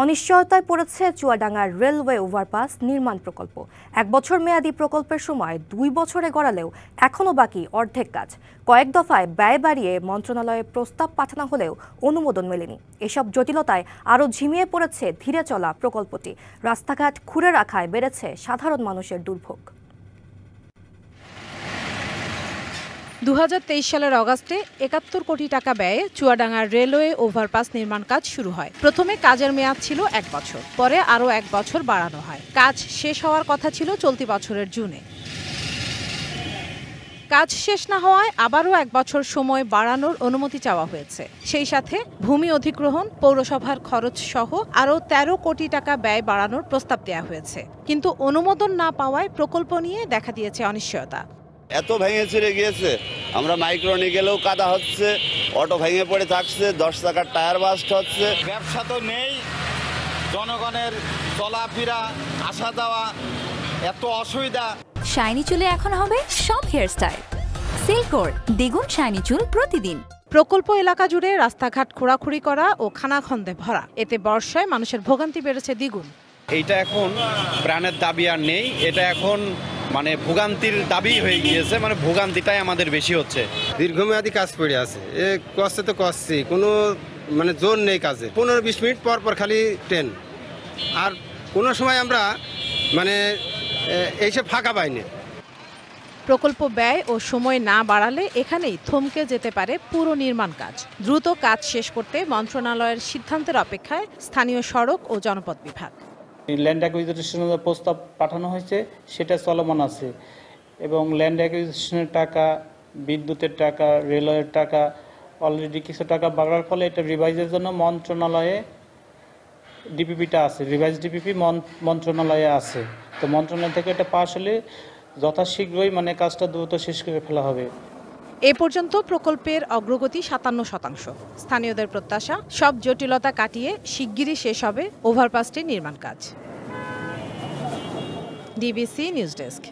অনিশ্চয়তায় পড়েছে চুয়াডাঙ্গার railway overpass নির্মাণ প্রকল্প। ১ বছর মেয়াদী প্রকল্পের সময় ২ বছরে গড়ালেও এখনও বাকি অর্ধেক কাজ। কয়েক দফায় ব্যয় বাড়িয়ে মন্ত্রণালয়ে প্রস্তাব পাঠানো হলেও অনুমোদন মেলেনি। এসব জটিলতায় আরও ঝিমিয়ে পড়েছে ধীরে চলা প্রকল্পটি। রাস্তাঘাট খুঁড়ে রাখায় বেড়েছে সাধারণ মানুষের দুর্ভোগ। ২০২৩ সালের অগাস্টে ৭১ কোটি টাকা ব্যয়ে চুয়াডাঙ্গার রেলওয়ে ওভারপাস নির্মাণ কাজ শুরু হয়। প্রথমে কাজের মেয়াদ ছিল ১ বছর, পরে আরও ১ বছর বাড়ানো হয়। কাজ শেষ হওয়ার কথা ছিল চলতি বছরের জুনে। কাজ শেষ না হওয়ায় আবারও ১ বছর সময় বাড়ানোর অনুমতি চাওয়া হয়েছে। সেই সাথে ভূমি অধিগ্রহণ, পৌরসভার খরচ সহ আরও ১৩ কোটি টাকা ব্যয় বাড়ানোর প্রস্তাব দেওয়া হয়েছে। কিন্তু অনুমোদন না পাওয়ায় প্রকল্প নিয়ে দেখা দিয়েছে অনিশ্চয়তা। এত ভেঙে ছিঁড়ে গিয়েছে, আমরা মাইক্রোনে গেলেও কাদা হচ্ছে, অটো ভেঙে পড়ে থাকছে, 10 চাকার টায়ার বাস্ট হচ্ছে। ব্যবসা তো নেই, জনগণের চলাফেরা আসা যাওয়া এত অসুবিধা। শাইনি চুলে এখন হবে সব হেয়ারস্টাইল। সিল্কোর দ্বিগুণ শাইনি চুল প্রতিদিন। প্রকল্প এলাকা জুড়ে রাস্তাঘাট খোঁড়াখুড়ি করা ও খানাখন্দে ভরা, এতে বর্ষায় মানুষের ভোগান্তি বেড়েছে দ্বিগুণ। এইটা এখন প্রাণের দাবি আর নেই, এটা এখন ভোগান্তির দাবি হয়ে গিয়েছে, ভোগান্তিটাই আমাদের বেশি হচ্ছে। দীর্ঘমেয়াদী কাজ পড়ে আছে, কষ্টে তো করছি, কোনো জোর নেই কাজে। 15-20 মিনিট পর পর খালি ট্রেন, আর কোনো সময় আমরা এইসব ফাঁকা পাইনি। প্রকল্প ব্যয় ও সময় না বাড়ালে এখানেই থমকে যেতে পারে পুরো নির্মাণ কাজ। দ্রুত কাজ শেষ করতে মন্ত্রণালয়ের সিদ্ধান্তের অপেক্ষায় স্থানীয় সড়ক ও জনপথ বিভাগ। ল্যান্ড অ্যাকুইজিশনের প্রস্তাব পাঠানো হয়েছে, সেটা চলমান আছে, এবং ল্যান্ড অ্যাকুইজিশনের টাকা, বিদ্যুতের টাকা, রেলওয়ের টাকা অলরেডি কিছু টাকা বাড়ার ফলে এটা রিভাইজের জন্য মন্ত্রণালয়ে ডিপিপিটা আছে, রিভাইজ ডিপিপি মন্ত্রণালয়ে আছে। তো মন্ত্রণালয় থেকে এটা পাস হলে যথাশীঘ্রই কাজটা দ্রুত শেষ করে ফেলা হবে। এ পর্যন্ত প্রকল্পের অগ্রগতি ৫৭%। স্থানীয়দের প্রত্যাশা, সব জটিলতা কাটিয়ে শিগগিরই শেষ হবে ওভারপাসটির নির্মাণ কাজ। DBC news desk.